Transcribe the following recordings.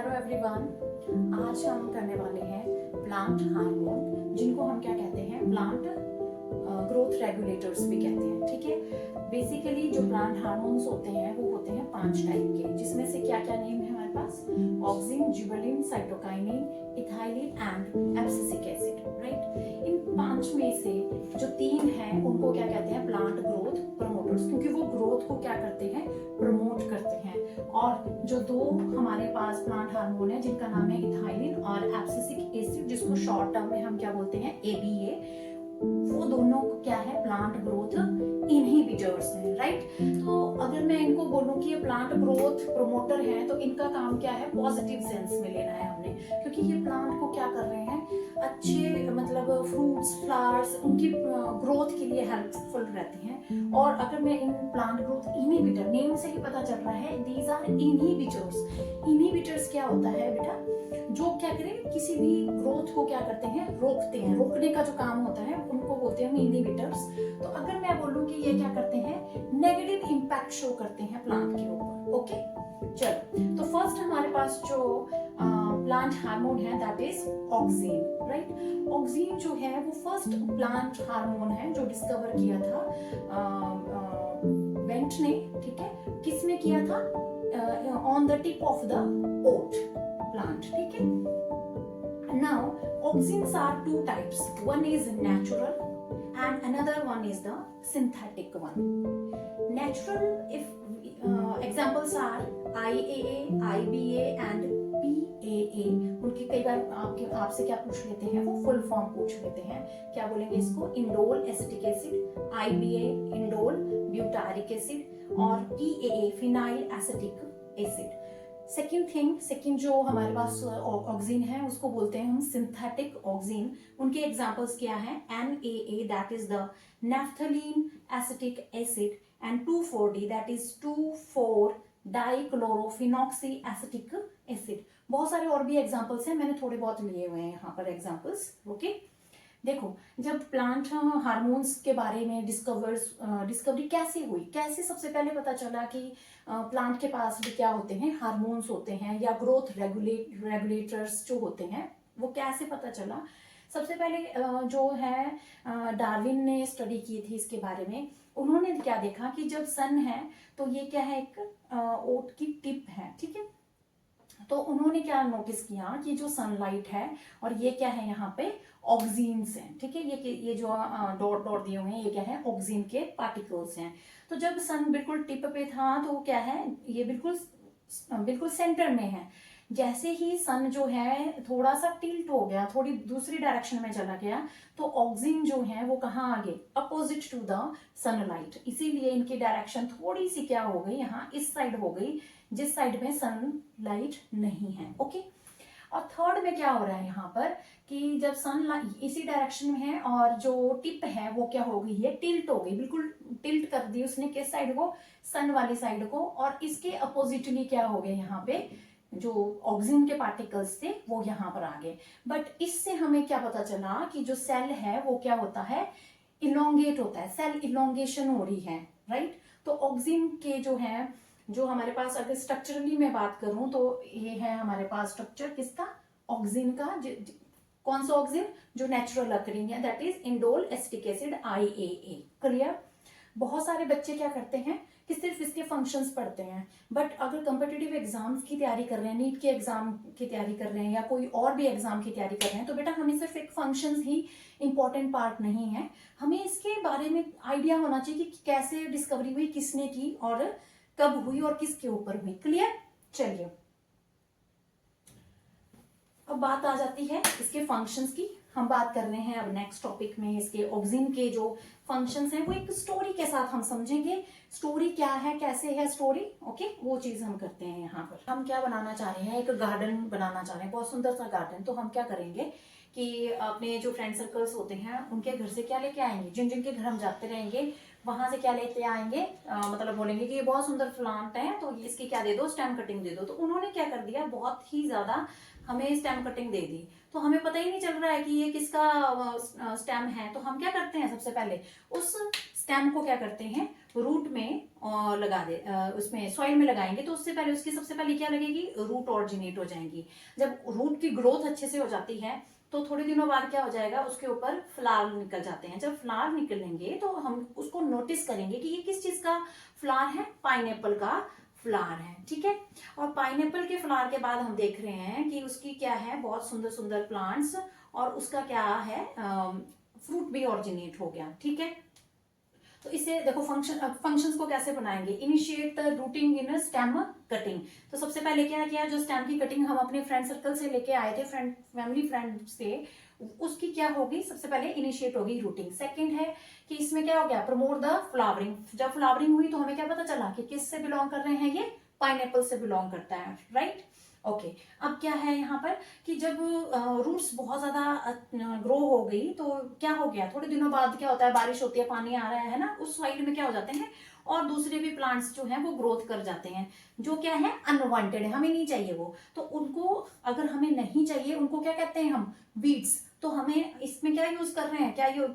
Hello everyone, आज हम करने वाले हैं प्लांट हार्मोन, जिनको हम क्या कहते हैं, प्लांट ग्रोथ रेगुलेटर्स भी कहते हैं। ठीक है, बेसिकली जो प्लांट हार्मोन्स होते हैं वो होते हैं 5 टाइप के, जिसमें से क्या क्या नेम है हमारे पास, auxin, gibberellin, cytokinin, ethylene and abscisic acid. Right, इन 5 में से जो 3 हैं उनको क्या कहते हैं, प्लांट ग्रोथ प्रमोटर्स, क्योंकि वो ग्रोथ को क्या करते हैं, प्रमोट करते हैं। और जो 2 हमारे पास प्लांट हार्मोन है जिनका नाम है इथाइलिन और एब्सिसिक एसिड, जिसको शॉर्ट टर्म में हम क्या बोलते हैं, ABA, वो दोनों क्या है, प्लांट ग्रोथ इनहिबिटर्स हैं। राइट, तो अगर मैं इनको बोलूं कि ये प्लांट ग्रोथ प्रमोटर हैं, तो इनका काम क्या है, पॉजिटिव सेंस में लेना है हमने, क्योंकि ये प्लांट को क्या कर रहे हैं, अच्छे मतलब फ्रूट्स, फ्लावर्स, उनकी ग्रोथ के लिए हेल्पफुल रहते हैं। और अगर मैं in plant growth inhibitor, name से ही पता चल रहा है, दीज आर इनहिबिटर्स। इनहिबिटर्स क्या होता है बेटा, जो क्या करें, किसी भी ग्रोथ को क्या करते हैं, रोकते हैं, रोकने का जो काम होता है उनको बोलते हैं इनहिबिटर्स। तो अगर मैं बोलूं कि ये क्या करते हैं, नेगेटिव इंपैक्ट शो करते हैं प्लांट के ऊपर। ओके, चलो, तो फर्स्ट हमारे पास जो प्लांट हार्मोन है that is auxin. Right, auxin जो है वो फर्स्ट प्लांट हार्मोन है जो डिस्कवर किया था वेंट ने। ठीक है, किसने किया था, on the tip of the oat plant. ठीक है, now auxins are 2 types, one is natural and another one is the synthetic one. Natural, if examples are IAA, IBA and PAA. उनकी कई बार आपसे क्या पूछ लेते हैं, वो फुल फॉर्म पूछ लेते हैं, क्या बोलेंगे इसको, indole acetic acid, IBA indole butyric acid और PAA phenyl acetic acid. Second जो हमारे पास ऑक्सिन है उसको बोलते हैं हम सिंथेटिक ऑक्सिन। उनके एग्जांपल्स क्या हैं, NAA that is the naphthalene acetic acid and 2,4-D that is two four dichlorophenoxy acetic acid. बहुत सारे और भी एग्जांपल्स हैं, मैंने थोड़े बहुत लिए हुए हैं यहाँ पर एग्जांपल्स। ओके, देखो, जब प्लांट हार्मोन्स के बारे में डिस्कवरी कैसे हुई, कैसे सबसे पहले पता चला कि प्लांट के पास भी क्या होते हैं, हार्मोन्स होते हैं या ग्रोथ रेगुलेटर्स जो होते हैं, वो कैसे पता चला। सबसे पहले जो है डार्विन ने स्टडी की थी इसके बारे में। उन्होंने क्या देखा कि जब सन है तो ये क्या है, एक ओट की टिप है। ठीक है, तो उन्होंने क्या नोटिस किया कि जो सनलाइट है और ये क्या है, यहाँ पे ऑक्सीन्स हैं। ठीक है, ये जो डॉट डॉट दिए हुए हैं, ये क्या है, ऑक्सीन के पार्टिकल्स हैं। तो जब सन बिल्कुल टिप पे था तो क्या है, ये बिल्कुल सेंटर में है। जैसे ही सन जो है थोड़ा सा टिल्ट हो गया, थोड़ी दूसरी डायरेक्शन में चला गया, तो ऑक्सीन जो है वो कहाँ आ गए, अपोजिट टू द सनलाइट। इसीलिए इनकी डायरेक्शन थोड़ी सी क्या हो गई, यहाँ इस साइड हो गई, जिस साइड में सनलाइट नहीं है। ओके, और थर्ड में क्या हो रहा है यहाँ पर कि जब सनलाइट इसी डायरेक्शन में है और जो टिप है वो क्या हो गई है, टिल्ट हो गई, बिल्कुल टिल्ट कर दी उसने, किस साइड को, सन वाली साइड को। और इसके अपोजिटली क्या हो गया, यहाँ पे जो ऑक्सीन के पार्टिकल्स थे वो यहाँ पर आ गए। बट इससे हमें क्या पता चला कि जो सेल है वो क्या होता है, इलोंगेट होता है, सेल इलोंगेशन हो रही है। राइट, तो ऑक्सीन के जो है, जो हमारे पास अगर स्ट्रक्चरली मैं बात करूं तो ये है हमारे पास स्ट्रक्चर किसका, ऑक्सीन का। कौन सा ऑक्सीन, जो नेचुरल अकरिंग है, that is indole acetic acid IAA। Clear. बहुत सारे बच्चे क्या करते हैं कि सिर्फ इसके फंक्शंस पढ़ते हैं, बट अगर कॉम्पिटिटिव एग्जाम्स की तैयारी कर रहे हैं, नीट के एग्जाम की तैयारी कर रहे हैं या कोई और भी एग्जाम की तैयारी कर रहे हैं, तो बेटा हमें सिर्फ एक फंक्शंस ही इंपॉर्टेंट पार्ट नहीं है, हमें इसके बारे में आइडिया होना चाहिए कि कैसे डिस्कवरी हुई, किसने की और कब हुई और किसके ऊपर हुई। क्लियर। चलिए, अब बात आ जाती है इसके फंक्शंस की। हम बात कर रहे हैं अब नेक्स्ट टॉपिक में इसके ऑक्सीन के जो फंक्शंस हैं वो एक स्टोरी के साथ हम समझेंगे। स्टोरी क्या है, कैसे है स्टोरी, ओके, वो चीज हम करते हैं। यहाँ पर हम क्या बनाना चाह रहे हैं, एक गार्डन बनाना चाह रहे हैं, बहुत सुंदर सा गार्डन। तो हम क्या करेंगे कि अपने जो फ्रेंड सर्कल्स होते हैं उनके घर से क्या लेके आएंगे, जिन जिनके घर हम जाते रहेंगे वहां से क्या लेते आएंगे, मतलब बोलेंगे कि ये बहुत सुंदर प्लांट है तो इसकी क्या दे दो, स्टेम कटिंग दे दो। तो उन्होंने क्या कर दिया, बहुत ही ज्यादा हमें स्टेम कटिंग दे दी, तो हमें पता ही नहीं चल रहा है कि ये किसका स्टेम है। तो हम क्या करते हैं, सबसे पहले उस स्टेम को क्या करते हैं, रूट में लगा दे, उसमें सॉइल में लगाएंगे तो उससे पहले उसकी सबसे पहले क्या लगेगी, रूट ऑरिजिनेट हो जाएंगी। जब रूट की ग्रोथ अच्छे से हो जाती है तो थोड़े दिनों बाद क्या हो जाएगा, उसके ऊपर फ्लावर निकल जाते हैं। जब फ्लावर निकलेंगे तो हम उसको नोटिस करेंगे कि ये किस चीज का फ्लावर है, पाइनएप्पल का फ्लावर है, ठीक है। और पाइनएप्पल के फ्लावर के बाद हम देख रहे हैं कि उसकी क्या है, बहुत सुंदर सुंदर प्लांट्स, और उसका क्या है, फ्रूट भी ऑरिजिनेट हो गया, ठीक है। तो इससे देखो फंक्शंस को कैसे बनाएंगे, initiate the rooting in stem cutting. तो सबसे पहले क्या किया, जो स्टेम की कटिंग हम अपने फ्रेंड सर्कल से लेके आए थे, फैमिली फ्रेंड से, उसकी क्या होगी, सबसे पहले इनिशिएट होगी रूटिंग। सेकंड है कि इसमें क्या हो गया, प्रमोट द फ्लावरिंग। जब फ्लावरिंग हुई तो हमें क्या पता चला कि किस से बिलोंग कर रहे हैं, ये पाइनएप्पल से बिलोंग करता है, राइट। ओके, अब क्या है यहाँ पर कि जब रूट्स बहुत ज्यादा ग्रो हो गई तो क्या हो गया, थोड़े दिनों बाद क्या होता है, बारिश होती है, पानी आ रहा है ना, उस साइड में क्या हो जाते हैं, और दूसरे भी प्लांट्स जो हैं वो ग्रोथ कर जाते हैं, जो क्या है, अनवांटेड है, हमें नहीं चाहिए वो। तो उनको, अगर हमें नहीं चाहिए उनको क्या कहते हैं हम, वीड्स। तो हमें इसमें क्या यूज कर रहे हैं, क्या ये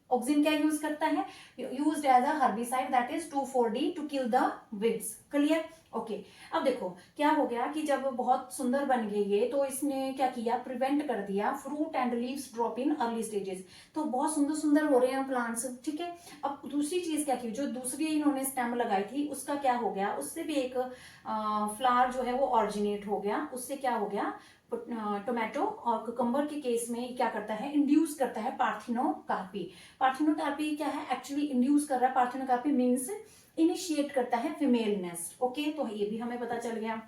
ऑक्सिन क्या यूज करता है, used as a herbicide that is 2,4-D to kill the weeds. Clear, okay. अब देखो क्या हो गया कि जब बहुत सुंदर बन गए ये, तो इसने क्या किया, प्रिवेंट कर दिया fruit and leaves drop in early stages. तो बहुत सुंदर सुंदर हो रहे हैं प्लांट्स, ठीक है। अब दूसरी चीज क्या की, जो दूसरी इन्होंने स्टेम लगाई थी उसका क्या हो गया, उससे भी एक फ्लावर जो है वो ऑरिजिनेट हो गया। उससे क्या हो गया, टोमेटो और कुकुम्बर के केस में क्या करता है, इंड्यूस करता है पार्थिनोकार्पी। पार्थिनोकार्पी क्या है, एक्चुअली इंड्यूस कर रहा है, पार्थिनोकार्पी मीन्स इनिशिएट करता है फीमेल नेस्ट। ओके, तो ये भी हमें पता चल गया।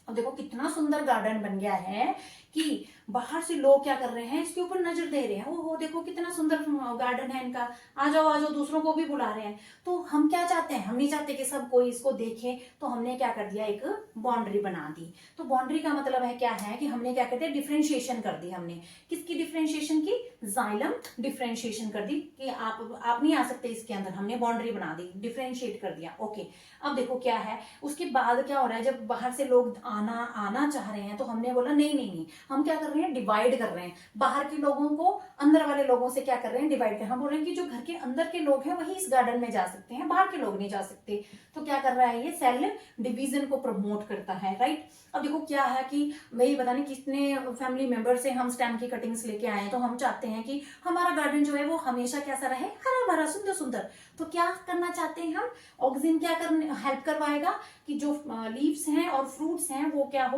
अब देखो कितना सुंदर गार्डन बन गया है कि बाहर से लोग क्या कर रहे हैं, इसके ऊपर नजर दे रहे हैं, ओहो देखो कितना सुंदर गार्डन है इनका, आ जाओ, दूसरों को भी बुला रहे हैं। तो हम क्या चाहते हैं, हम नहीं चाहते कि सब कोई इसको देखे, तो हमने क्या कर दिया, एक बाउंड्री बना दी। तो बाउंड्री का मतलब है क्या है कि हमने क्या कहते हैं, डिफ्रेंशिएशन कर दी। हमने किसकी डिफ्रेंशिएशन की, जाइलम डिफ्रेंशिएशन कर दी कि आप नहीं आ सकते इसके अंदर, हमने बाउंड्री बना दी, डिफ्रेंशिएट कर दिया। ओके, अब देखो क्या है, उसके बाद क्या हो रहा है, जब बाहर से लोग आना चाह रहे हैं तो हमने बोला नहीं, हम क्या कर रहे हैं, डिवाइड कर रहे हैं, बाहर के लोगों को अंदर वाले लोगों से क्या कर रहे हैं, डिवाइड कर रहे हैं। हम बोल रहे हैं कि जो घर के अंदर के लोग हैं वही इस गार्डन में जा सकते हैं, बाहर के लोग नहीं जा सकते। तो क्या कर रहा है, ये सेल डिवीजन को प्रमोट करता है, राइट। अब देखो क्या है कि वही पता नहीं कितने फैमिली मेंबर से हम स्टेम की कटिंग्स लेके आए हैं, तो हम चाहते हैं कि हमारा गार्डन जो है वो हमेशा कैसा रहे, हरा भरा सुंदर सुंदर। तो क्या करना चाहते हैं हम, ऑक्सिन क्या करने हेल्प करवाएगा कि जो लीव्स हैं और फ्रूट्स हैं वो क्या हो,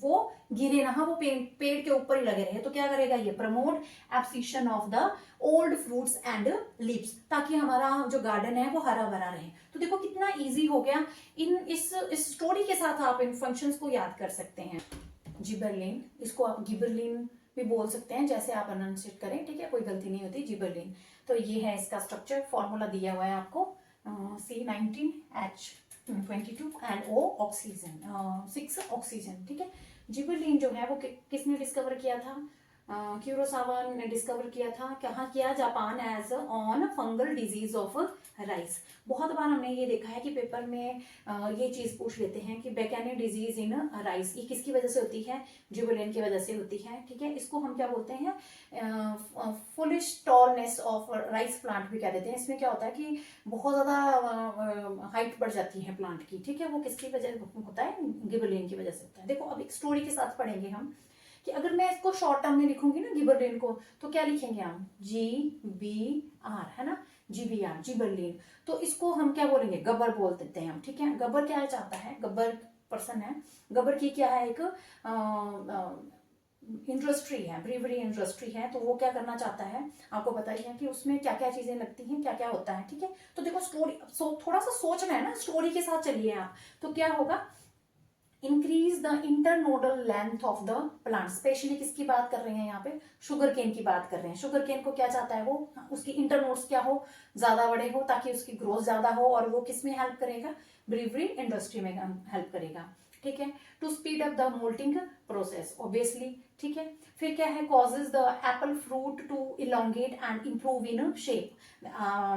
वो गिरे ना, वो पेड़ के ऊपर ही लगे रहे। तो क्या करेगा ये, promote abscission of the old fruits and leaves, ताकि हमारा जो गार्डन है वो हरा भरा रहे। तो देखो कितना इजी हो गया। इस स्टोरी के साथ आप इन फंक्शंस को याद कर सकते हैं। जिबरलिन, इसको आप गिबरलिन भी बोल सकते हैं, जैसे आप अनाउंसिएट करें, ठीक है, कोई गलती नहीं होती, जिबरलिन। तो ये है इसका स्ट्रक्चर, फॉर्मूला दिया हुआ है आपको, C19H22 and O oxygen, 6 oxygen, ठीक है। जिबरलिन जो है वो किसने डिस्कवर किया था, क्यूरोसावा ने डिस्कवर किया था। कहाँ किया, Japan, as on fungal disease of rice. बहुत बार हमने ये देखा है कि पेपर में ये चीज पूछ लेते हैं कि बेकेनी डिजीज इन राइस, ये किसकी वजह से होती है, जिबरलिन की वजह से होती है, ठीक है। इसको हम क्या बोलते हैं, foolish tallness of rice plant भी कह देते हैं। इसमें क्या होता है कि बहुत ज्यादा हाइट बढ़ जाती है प्लांट की, ठीक है, वो किसकी वजह होता है, गिबरलिन की वजह से होता है। देखो अब एक स्टोरी के साथ पढ़ेंगे हम कि अगर मैं इसको शॉर्ट टर्म में लिखूंगी ना गिबरलिन को, तो क्या लिखेंगे हम, GBR, है ना, GBR, जिबरलिन। तो इसको हम क्या बोलेंगे, गब्बर बोल देते हैं हम, ठीक है। गब्बर क्या चाहता है, गब्बर पर्सन है, गब्बर की क्या है, एक इंडस्ट्री है, ब्रीवरी इंडस्ट्री है। तो वो क्या करना चाहता है, आपको पता ही है कि उसमें क्या क्या चीजें लगती हैं, क्या क्या होता है, ठीक है। तो देखो स्टोरी, थोड़ा सा सोचना है ना, स्टोरी के साथ चलिए आप। तो क्या होगा, increase the internodal length of the plant. Specially किसकी बात कर रहे हैं यहाँ पे, शुगर केन की बात कर रहे हैं। शुगर केन को क्या चाहता है वो, उसकी इंटरनोड्स क्या हो, ज्यादा बड़े हो, ताकि उसकी ग्रोथ ज्यादा हो, और वो किस में हेल्प करेगा, ब्रीवरी इंडस्ट्री में हेल्प करेगा, ठीक है। To speed up the moulting process, obviously ठीक है। फिर क्या है, causes the apple fruit to elongate and improve in shape.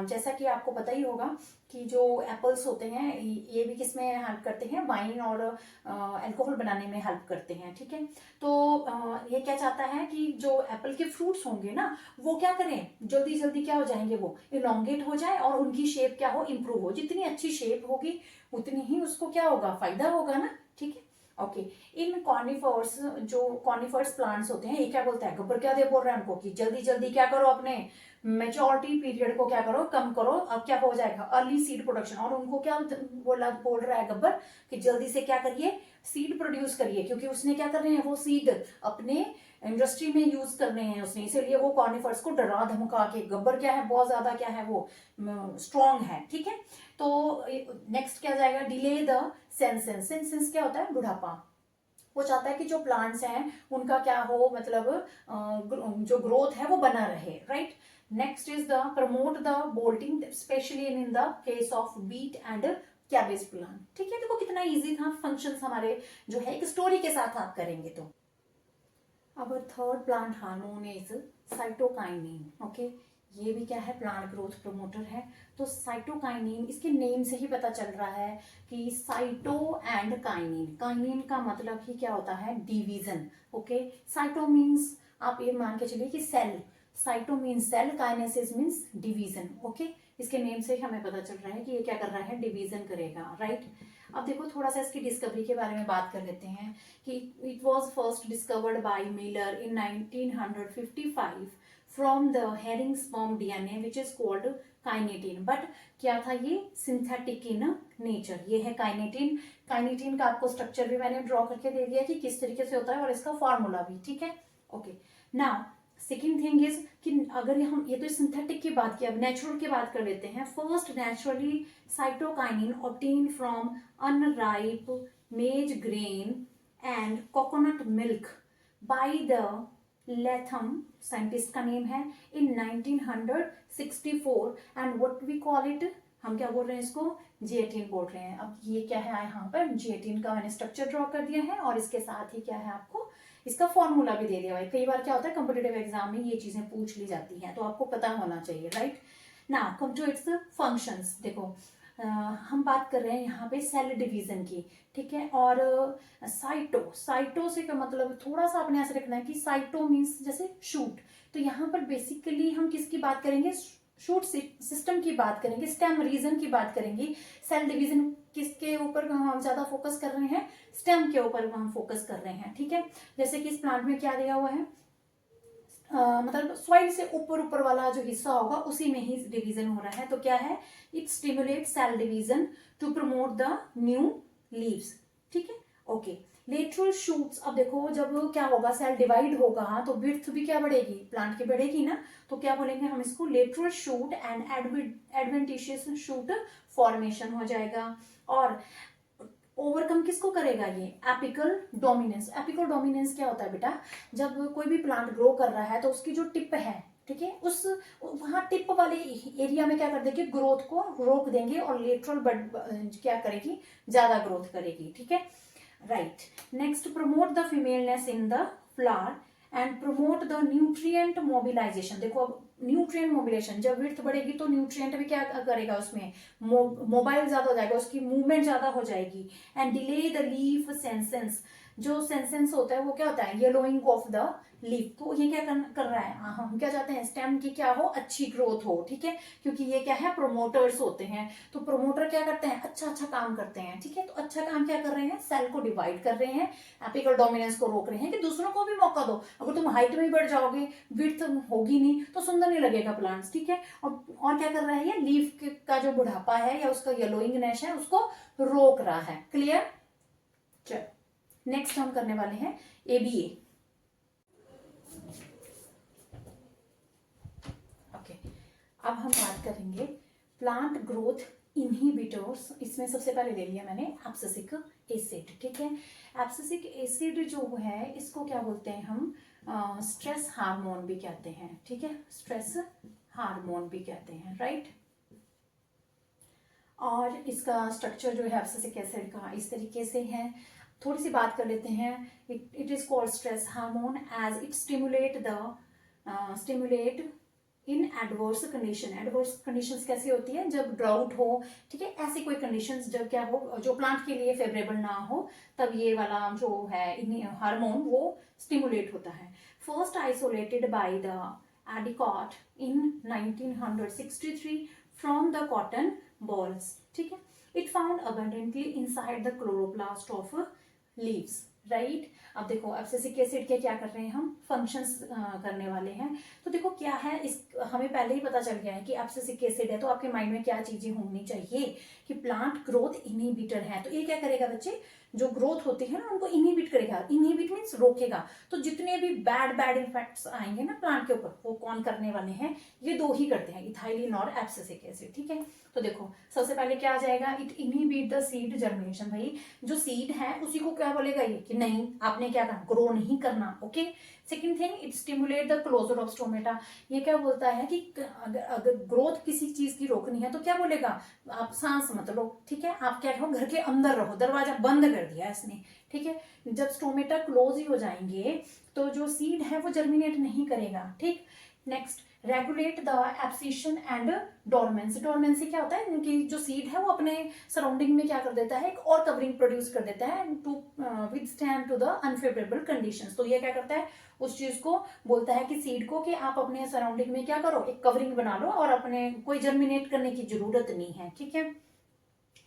जैसा कि आपको पता ही होगा कि जो एप्पल्स होते हैं ये भी किस में हेल्प करते हैं, वाइन और अल्कोहल बनाने में हेल्प करते हैं, ठीक है। तो ये क्या चाहता है कि जो एप्पल के फ्रूट्स होंगे ना वो क्या करें, जल्दी जल्दी क्या हो जाएंगे, वो इलोंगेट हो जाए और उनकी शेप क्या हो, इम्प्रूव हो। जितनी अच्छी शेप होगी उतनी ही उसको क्या होगा, फायदा होगा ना, ठीक है। ओके, इन कॉर्निफर्स, जो कॉर्निफर्स प्लांट्स होते हैं, ये क्या बोलता है, गब्बर क्या दे बोल रहा है उनको कि जल्दी जल्दी क्या करो, अपने मेच्योरिटी पीरियड को क्या करो, कम करो। अब क्या हो जाएगा, अर्ली सीड प्रोडक्शन। और उनको क्या बोल रहा है गब्बर कि जल्दी से क्या करिए, सीड प्रोड्यूस करिए, क्योंकि उसने क्या करने हैं, वो सीड अपने इंडस्ट्री में यूज करने हैं उसने, इसीलिए वो कॉर्निफर्स को डरा धमका के, गब्बर क्या है, बहुत ज्यादा क्या है, वो स्ट्रॉन्ग है, ठीक है। तो नेक्स्ट क्या जाएगा, डिले द सेंसेंस। सेंसेंस क्या होता है, बुढ़ापा। वो चाहता है कि जो प्लांट्स हैं उनका क्या हो, मतलब जो ग्रोथ है वो बना रहे, right. Next is the promote the bolting, specially in the case of beet and cabbage plant, ठीक है। देखो कितना इजी था, फंक्शंस हमारे जो है एक स्टोरी के साथ आप करेंगे। तो अब third plant hormone is cytokinin, okay. ये भी क्या है, प्लांट ग्रोथ प्रमोटर है। तो साइटोकाइनिन, इसके नेम से ही पता चल रहा है कि साइटो एंड काइनिन, काइनिन का मतलब ही क्या होता है, डिवीजन, ओके। साइटो मीन्स आप ये मान के चलिए कि cell, cyto means cell, kinesis means division, okay. इसके नेम से ही हमें पता चल रहा है कि ये क्या कर रहा है, डिवीजन करेगा, राइट। अब देखो थोड़ा सा इसकी डिस्कवरी के बारे में बात कर लेते हैं कि it was first discovered by Miller in 1955 from the herring sperm DNA which is called kinetin. But क्या था ये, सिंथेटिक इन नेचर। ये है काइनेटिन। काइनेटिन का आपको स्ट्रक्चर भी मैंने ड्रॉ करके दे दिया कि किस तरीके से होता है और इसका फॉर्मूला भी, ठीक है। Okay, now second thing is कि अगर हम ये तो सिंथेटिक की बात की, अब नेचुरल की बात कर लेते हैं। First naturally cytokinin obtain from unripe maize grain and coconut milk by the Letham, scientist का नेम है, in 1964 and what we call it, हम क्या बोल रहे हैं इसको, G18 बोल रहे हैं। अब ये क्या है, यहाँ पर G18 का मैंने स्ट्रक्चर ड्रॉ कर दिया है और इसके साथ ही क्या है, आपको इसका फॉर्मूला भी दे दिया है। कई बार क्या होता है कॉम्पिटेटिव एग्जाम में ये चीजें पूछ ली जाती हैं, तो आपको पता होना चाहिए, right. Now come to its functions. देखो हम बात कर रहे हैं यहाँ पे सेल डिवीजन की, ठीक है। और साइटो से का मतलब थोड़ा सा अपने ऐसे रखना है कि साइटो मीन्स जैसे शूट, तो यहाँ पर बेसिकली हम किसकी बात करेंगे, शूट सिस्टम की बात करेंगे, स्टेम रीजन की बात करेंगे। सेल डिवीजन किसके ऊपर हम ज्यादा फोकस कर रहे हैं, स्टेम के ऊपर हम फोकस कर रहे हैं, ठीक है। जैसे कि इस प्लांट में क्या दिया हुआ है, मतलब सॉइल से ऊपर ऊपर वाला जो हिस्सा होगा उसी में ही डिवीजन हो रहा है। तो क्या है, it stimulate cell division to promote the new leaves, ठीक है। Okay, lateral shoots. अब देखो जब क्या होगा, सेल डिवाइड होगा तो विड्थ भी क्या बढ़ेगी, प्लांट की बढ़ेगी ना, तो क्या बोलेंगे हम इसको, lateral shoot and adventitious shoot formation हो जाएगा। और ओवरकम किसको करेगा, ये एपिकल डोमिनेंस। एपिकल डोमिनेंस क्या होता है बेटा, जब कोई भी प्लांट ग्रो कर रहा है तो उसकी जो टिप है, ठीक है, उस वहां टिप वाले एरिया में क्या कर देंगे, ग्रोथ को रोक देंगे और लेटरल बड क्या करेगी, ज्यादा ग्रोथ करेगी, ठीक है, right. Next, promote the femaleness in the flower and promote the nutrient mobilisation. देखो अब न्यूट्रिएंट मोबिलाइजेशन, जब विड्थ बढ़ेगी तो न्यूट्रिएंट भी क्या करेगा, उसमें मोबाइल ज्यादा हो जाएगा, उसकी मूवमेंट ज्यादा हो जाएगी। And delay the leaf senescence, जो सेंसेंस होता है वो क्या होता है, येलोइंग ऑफ द लीफ। तो ये क्या कर रहा है, हम क्या चाहते हैं, स्टेम की क्या हो, अच्छी ग्रोथ हो, ठीक है, क्योंकि ये क्या है, प्रोमोटर्स होते हैं। तो प्रोमोटर क्या करते हैं, अच्छा काम करते हैं, ठीक है। तो अच्छा काम क्या कर रहे हैं, सेल को डिवाइड कर रहे हैं, एपिकल डोमिनेंस को रोक रहे हैं कि दूसरों को भी मौका दो। अगर तुम हाइट में बढ़ जाओगे, विड्थ होगी नहीं तो सुंदर नहीं लगेगा प्लांट्स, ठीक है। और क्या कर रहा है, ये लीफ का जो बुढ़ापा है या उसका येलोइंगनेस है उसको रोक रहा है। क्लियर। चलो नेक्स्ट हम करने वाले हैं ABA। ओके, अब हम बात करेंगे प्लांट ग्रोथ इनहिबिटर्स। इसमें सबसे पहले ले लिया मैंने एब्सिसिक एसिड, ठीक है। एब्सिसिक एसिड जो है इसको क्या बोलते हैं हम, स्ट्रेस हार्मोन भी कहते हैं, ठीक है, स्ट्रेस हार्मोन भी कहते हैं, राइट। और इसका स्ट्रक्चर जो है एब्सिसिक एसिड का इस तरीके से है। थोड़ी सी बात कर लेते हैं। It is called stress hormone as it stimulate in adverse condition. Adverse conditions कैसी होती है? जब ड्राउट हो, ठीक है, ऐसी कोई कंडीशंस जब क्या हो, जो प्लांट के लिए फेवरेबल ना हो, तब ये वाला जो है हार्मोन वो स्टिमुलेट होता है। First isolated by the Addicott in 1963 from the cotton balls, ठीक है। It found abundantly inside the chloroplast of leaves, right. अब देखो एब्सिसिक एसिड के क्या कर रहे हैं हम, फंक्शंस करने वाले हैं। तो देखो क्या है, इस हमें पहले ही पता चल गया है कि एब्सिसिक एसिड है, तो आपके माइंड में क्या चीजें होनी चाहिए कि प्लांट ग्रोथ इनहिबिटर है। तो ये क्या करेगा बच्चे, जो ग्रोथ होती है ना उनको इनहिबिट करेगा। इनहिबिट मीन्स रोकेगा। तो जितने भी बैड इफेक्ट्स आएंगे ना प्लांट के ऊपर, वो कौन करने वाले हैं, ये दो ही करते हैं, इथाइलिन और एब्सिसिक एसिड, ठीक है। तो देखो सबसे पहले क्या आ जाएगा, it inhibit the seed germination. भाई जो सीड है उसी को क्या बोलेगा ये कि नहीं, आपने क्या करना, ग्रो नहीं करना, okay. Second thing, it stimulate the closure of stomata. ये क्या बोलता है कि अगर ग्रोथ किसी चीज की रोकनी है तो क्या बोलेगा, आप सांस मत लो, ठीक है, आप क्या करो, घर के अंदर रहो, दरवाजा बंद कर दिया इसने, ठीक है। जब स्टोमेटा क्लोज ही हो जाएंगे तो जो सीड है वो जर्मिनेट नहीं करेगा, ठीक। Next, regulate the abscission and dormancy. Dormancy क्या होता है कि जो सीड है वो अपने सराउंडिंग में क्या कर देता है, एक और कवरिंग प्रोड्यूस कर देता है to withstand to the unfavourable conditions. तो ये क्या करता है, उस चीज को बोलता है कि सीड को कि आप अपने सराउंडिंग में क्या करो, एक कवरिंग बना लो और अपने कोई जर्मिनेट करने की जरूरत नहीं है, ठीक है।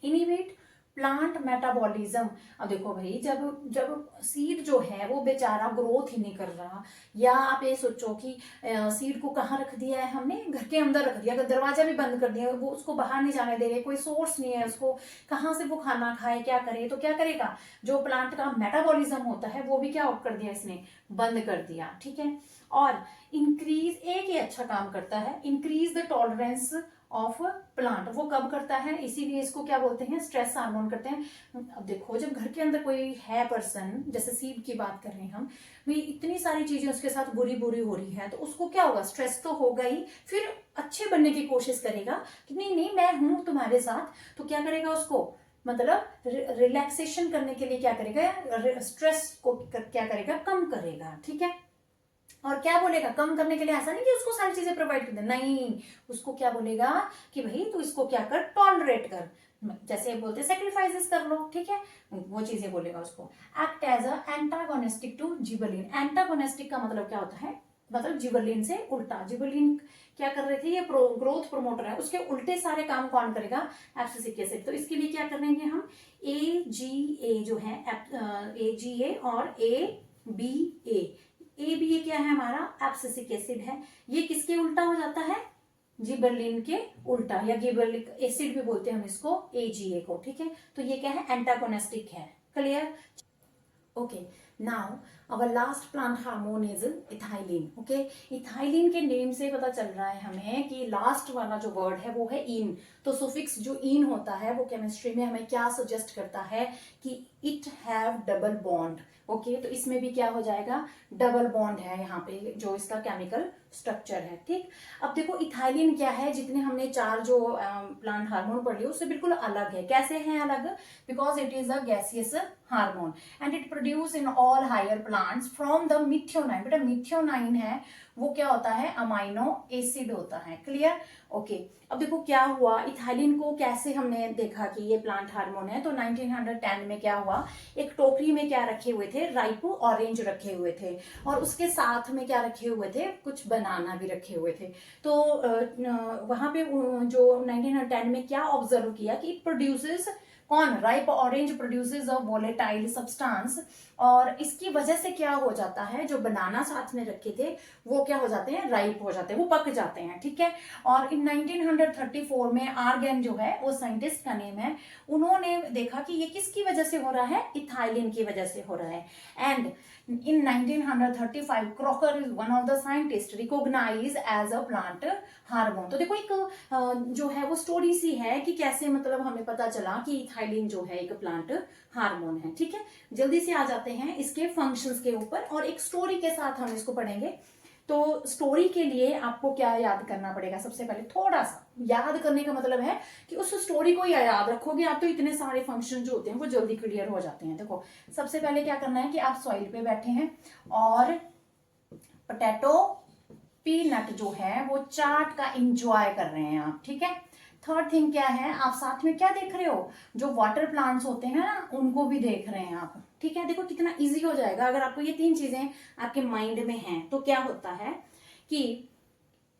इनिवेट प्लांट मेटाबॉलिज्म। अब देखो भाई, जब जब सीड जो है वो बेचारा ग्रोथ ही नहीं कर रहा, या आप ये सोचो कि सीड को कहाँ रख दिया है हमने, घर के अंदर रख दिया, अगर दरवाजा भी बंद कर दिया, वो उसको बाहर नहीं जाने दे रहे, कोई सोर्स नहीं है उसको, कहाँ से वो खाना खाए, क्या करे, तो क्या करेगा, जो प्लांट का मेटाबॉलिज्म होता है वो भी क्या कर दिया इसने, बंद कर दिया, ठीक है। और इंक्रीज, एक ही अच्छा काम करता है, increase the tolerance of plant. वो कब करता है, इसीलिए इसको क्या बोलते हैं, स्ट्रेस हार्मोन करते हैं। अब देखो जब घर के अंदर कोई है पर्सन, जैसे सीड की बात कर रहे हैं हम, भाई इतनी सारी चीजें उसके साथ बुरी बुरी हो रही है, तो उसको क्या होगा, स्ट्रेस तो होगा ही, फिर अच्छे बनने की कोशिश करेगा कि नहीं नहीं मैं हूं तुम्हारे साथ। तो क्या करेगा, उसको मतलब रिलैक्सेशन करने के लिए क्या करेगा, स्ट्रेस को क्या करेगा, कम करेगा, ठीक है। और क्या बोलेगा, कम करने के लिए ऐसा नहीं कि उसको सारी चीजें प्रोवाइड कर दे, नहीं, उसको क्या बोलेगा कि भाई तू इसको क्या कर, टॉलरेट कर, जैसे बोलते सेक्रीफाइसेस कर लो, ठीक है, वो चीजें बोलेगा उसको। Act as a antagonistic to gibberellin. Antagonistic का मतलब क्या होता है, मतलब जिबरलिन से उल्टा। जिबरलिन क्या कर रहे थे, ये ग्रोथ प्रोमोटर है, उसके उल्टे सारे काम कौन करेगा, एब्सिसिक एसिड। तो इसके लिए क्या करेंगे हम, AGA जो है, AGA और ABA। ABA क्या है हमारा, एब्सिसिक एसिड है। ये किसके उल्टा हो जाता है, जिबरलिन के उल्टा, या गिबरलिक एसिड भी बोलते हैं हम इसको, AGA को, ठीक है। तो ये क्या है, एंटागोनिस्टिक है, clear. Okay, now our last plant hormone is ethylene, okay. Ethylene के नेम से पता चल रहा है हमें कि लास्ट वाला जो वर्ड है वो है इन। तो सुफिक्स जो इन होता है वो केमिस्ट्री में हमें क्या सजेस्ट करता है कि it have double bond, okay. तो इसमें भी क्या हो जाएगा, डबल बॉन्ड है यहाँ पे जो इसका केमिकल स्ट्रक्चर है, ठीक। अब देखो इथाइलिन क्या है, जितने हमने चार जो प्लांट हार्मोन पढ़ लिए उससे बिल्कुल अलग है। कैसे है अलग, because it is a gaseous hormone and it produce in all higher plants from the methionine. बेटा मिथ्योनाइन है वो क्या होता है, अमाइनो एसिड होता है, क्लियर, ओके। अब देखो क्या हुआ, इथाइलिन को कैसे हमने देखा कि ये प्लांट हार्मोन है। तो 1910 में क्या हुआ, एक टोकरी में क्या रखे हुए थे, राइप ऑरेंज रखे हुए थे, और उसके साथ में क्या रखे हुए थे, कुछ बनाना भी रखे हुए थे। तो वहां पे जो 1910 में क्या ऑब्जर्व किया कि इट प्रोड्यूसेस, कौन, राइप ऑरेंज प्रोड्यूसेस अ वोलेटाइल सब्सटेंस, और इसकी वजह से क्या हो जाता है, जो बनाना साथ में रखे थे वो क्या हो जाते हैं, राइप हो जाते हैं, वो पक जाते हैं, ठीक है। और इन 1934 में आर्गेन जो है वो साइंटिस्ट का नेम है, उन्होंने देखा कि ये किसकी वजह से हो रहा है, इथाइलिन की वजह से हो रहा है। And in 1935 Crocker is one of the scientist recognise as a plant hormone. तो देखो एक जो है वो स्टोरी सी है कि कैसे मतलब हमें पता चला कि इथाइलिन जो है एक प्लांट हार्मोन है, ठीक है। जल्दी से आ जाते हैं इसके फंक्शंस के ऊपर और एक स्टोरी के साथ हम इसको पढ़ेंगे। तो स्टोरी के लिए आपको क्या याद करना पड़ेगा, सबसे पहले थोड़ा सा याद करने का मतलब है कि उस स्टोरी को याद रखोगे आप तो इतने सारे फंक्शन जो होते हैं वो जल्दी क्लियर हो जाते हैं। देखो सबसे पहले क्या करना है कि आप सॉइल पे बैठे हैं और पोटैटो पीनट जो है वो चाट का इंजॉय कर रहे हैं आप, ठीक है। थर्ड थिंग क्या है, आप साथ में क्या देख रहे हो, जो वाटर प्लांट्स होते हैं ना उनको भी देख रहे हैं आप, ठीक है। देखो कितना इजी हो जाएगा अगर आपको ये 3 चीजें आपके माइंड में हैं। तो क्या होता है कि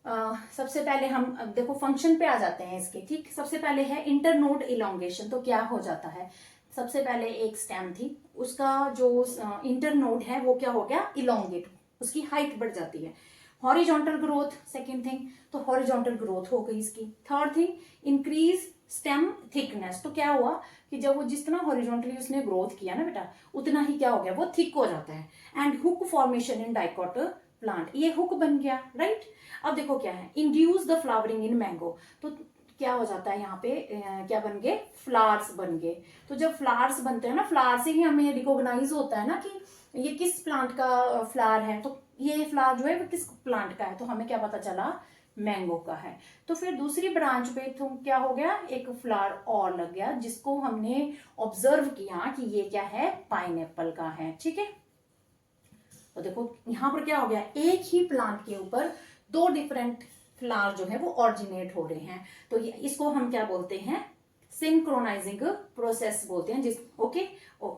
सबसे पहले हम अब देखो फंक्शन पे आ जाते हैं इसके, ठीक। सबसे पहले है इंटरनोड इलोंगेशन। तो क्या हो जाता है, सबसे पहले एक स्टेम थी, उसका जो इंटरनोड है वो क्या हो गया, इलोंगेट, उसकी हाइट बढ़ जाती है। हॉरिजॉन्टल ग्रोथ सेकेंड थिंग, तो हॉरिजॉन्टल ग्रोथ हो गई इसकी। Third thing increase stem thickness. तो क्या हुआ कि जब वो जितना हॉरिजॉन्टली उसने ग्रोथ किया ना बेटा, उतना ही क्या हो गया, वो थिक हो जाता है। And hook formation in dicot plant, ये हुक बन गया, राइट। अब देखो क्या है, induce the flowering in mango. तो क्या हो जाता है यहाँ पे, क्या बन गए, फ्लावर्स बन गए। तो जब फ्लावर्स बनते हैं ना, फ्लावर से ही हमें रिकॉग्नाइज होता है ना कि ये किस प्लांट का फ्लावर है। तो ये फ्लावर जो है वो किस प्लांट का है, तो हमें क्या पता चला, मैंगो का है। तो फिर दूसरी ब्रांच पे तो क्या हो गया, एक फ्लावर और लग गया जिसको हमने ऑब्जर्व किया कि ये क्या है, पाइनएप्पल का है, ठीक है। तो देखो यहां पर क्या हो गया, एक ही प्लांट के ऊपर 2 डिफरेंट फ्लावर जो है वो ऑरिजिनेट हो रहे हैं। तो इसको हम क्या बोलते हैं, सिंक्रोनाइजिंग प्रोसेस बोलते हैं जिस, okay.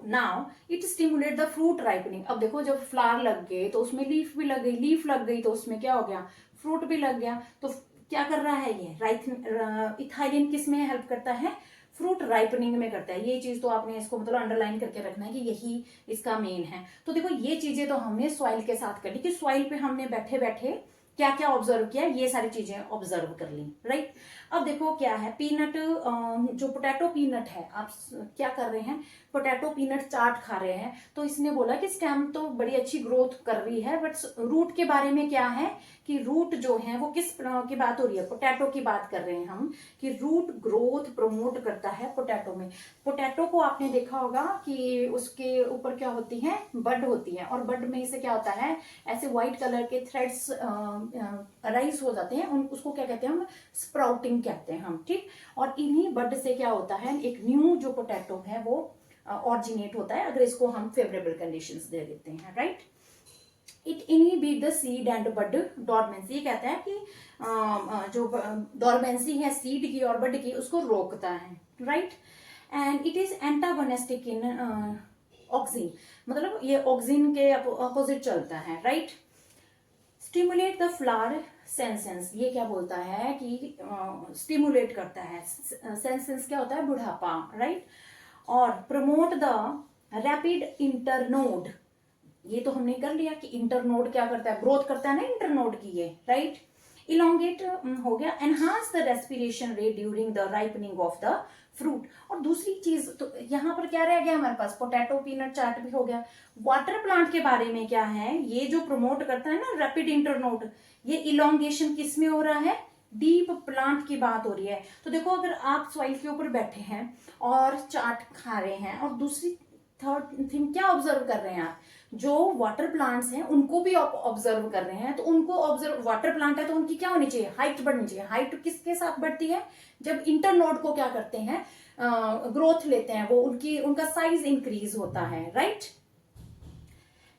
Now it stimulate the fruit ripening. अब देखो जब फ्लावर लग गए तो उसमें लीफ भी लग गई, लीफ लग गई तो उसमें क्या हो गया, फ्रूट भी लग गया। तो क्या कर रहा है ये इथाइलिन किस में हेल्प करता है, फ्रूट राइपनिंग में करता है। ये चीज तो आपने इसको मतलब अंडरलाइन करके रखना है कि यही इसका मेन है। तो देखो ये चीजें तो हमने सॉइल के साथ कर ली कि सॉइल पे हमने बैठे बैठे क्या क्या ऑब्जर्व किया, ये सारी चीजें ऑब्जर्व कर ली, राइट। अब देखो क्या है, पीनट, जो पोटैटो पीनट है, आप क्या कर रहे हैं, पोटैटो पीनट चाट खा रहे हैं। तो इसने बोला कि स्टेम तो बड़ी अच्छी ग्रोथ कर रही है, बट रूट के बारे में क्या है कि रूट जो है वो किस की बात हो रही है, पोटैटो की बात कर रहे हैं हम, कि रूट ग्रोथ प्रमोट करता है पोटैटो में। पोटैटो को आपने देखा होगा कि उसके ऊपर क्या होती है, बड होती है, और बड में से क्या होता है, ऐसे व्हाइट कलर के थ्रेड्स राइज हो जाते हैं, उसको क्या कहते हैं हम, स्प्राउटिंग कहते हैं हम, ठीक। और इन्हीं बड से क्या होता है, एक न्यू जो पोटैटो है वो ऑरिजिनेट होता है, अगर इसको हम फेवरेबल कंडीशंस दे देते हैं, right. It inhibit the seed and bud dormancy. कहता है कि जो डॉर्मेंसी है सीड की और बड की, उसको रोकता है, right. And it is antagonistic in auxin, मतलब ये ऑक्सिन के अपोजिट चलता है, right. Stimulate the flower senescence, ये क्या बोलता है कि स्टिमुलेट करता है, सेंसेंस क्या होता है, बुढ़ापा, राइट। और प्रमोट द रैपिड इंटरनोड, ये तो हमने कर लिया कि इंटरनोड क्या करता है, ग्रोथ करता है ना इंटरनोड की ये, राइट। इलोंगेट हो गया, enhance the respiration rate during the ripening of the fruit. और दूसरी चीज तो यहाँ पर क्या रह गया हमारे पास, पोटैटो पीनट चाट भी हो गया। वाटर प्लांट के बारे में क्या है, ये जो प्रमोट करता है ना रैपिड इंटरनोड, ये इलोंगेशन किस में हो रहा है, डीप प्लांट की बात हो रही है। तो देखो अगर आप सॉइल के ऊपर बैठे हैं और चाट खा रहे हैं, और दूसरी थर्ड थिंग क्या ऑब्जर्व कर रहे हैं आप, जो वाटर प्लांट्स हैं उनको भी ऑब्जर्व कर रहे हैं। तो उनको ऑब्जर्व, वाटर प्लांट है तो उनकी क्या होनी चाहिए, हाइट बढ़नी चाहिए। हाइट किसके साथ बढ़ती है, जब इंटरनोड को क्या करते हैं, ग्रोथ लेते हैं, वो उनका साइज इंक्रीज होता है, right.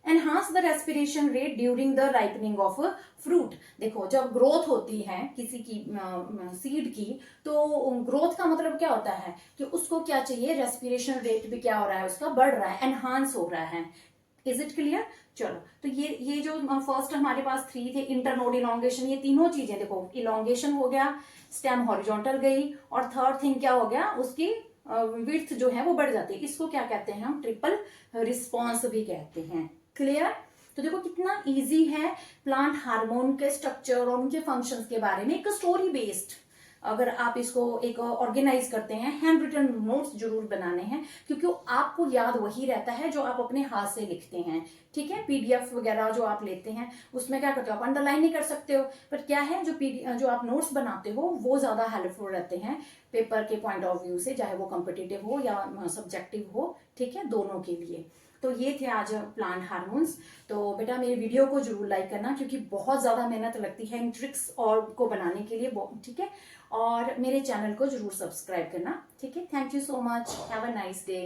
Enhance the respiration rate during the ripening of fruit. देखो जब ग्रोथ होती है किसी की सीड की, तो ग्रोथ का मतलब क्या होता है कि उसको क्या चाहिए, रेस्पिरेशन रेट भी क्या हो रहा है, उसका बढ़ रहा है, एनहांस हो रहा है। इज इट क्लियर, चलो। तो ये जो फर्स्ट हमारे पास 3 थे, इंटरनोड, इलोंगेशन, ये तीनों चीजें, देखो इलोंगेशन हो गया, स्टेम हॉरिजॉन्टल गई, और थर्ड थिंग क्या हो गया, उसकी विड्थ जो है वो बढ़ जाती है। इसको क्या कहते हैं हम, ट्रिपल रिस्पॉन्स भी कहते हैं, क्लियर। तो देखो कितना इजी है, प्लांट हार्मोन के स्ट्रक्चर और उनके फंक्शंस के बारे में एक स्टोरी बेस्ड, अगर आप इसको एक ऑर्गेनाइज करते हैं, हैंड रिटन नोट्स जरूर बनाने हैं, क्योंकि आपको याद वही रहता है जो आप अपने हाथ से लिखते हैं, ठीक है। पीडीएफ वगैरह जो आप लेते हैं उसमें क्या करते हो, आप अंडरलाइन नहीं कर सकते हो, पर क्या है जो आप नोट्स बनाते हो वो ज्यादा हेल्पफुल रहते हैं पेपर के पॉइंट ऑफ व्यू से, चाहे वो कॉम्पिटिटिव हो या सब्जेक्टिव हो, ठीक है, दोनों के लिए। तो ये थे आज प्लांट हार्मोन्स। तो बेटा मेरे वीडियो को जरूर लाइक करना, क्योंकि बहुत ज़्यादा मेहनत लगती है इन ट्रिक्स और को बनाने के लिए, ठीक है। और मेरे चैनल को जरूर सब्सक्राइब करना, ठीक है। Thank you so much, have a nice day.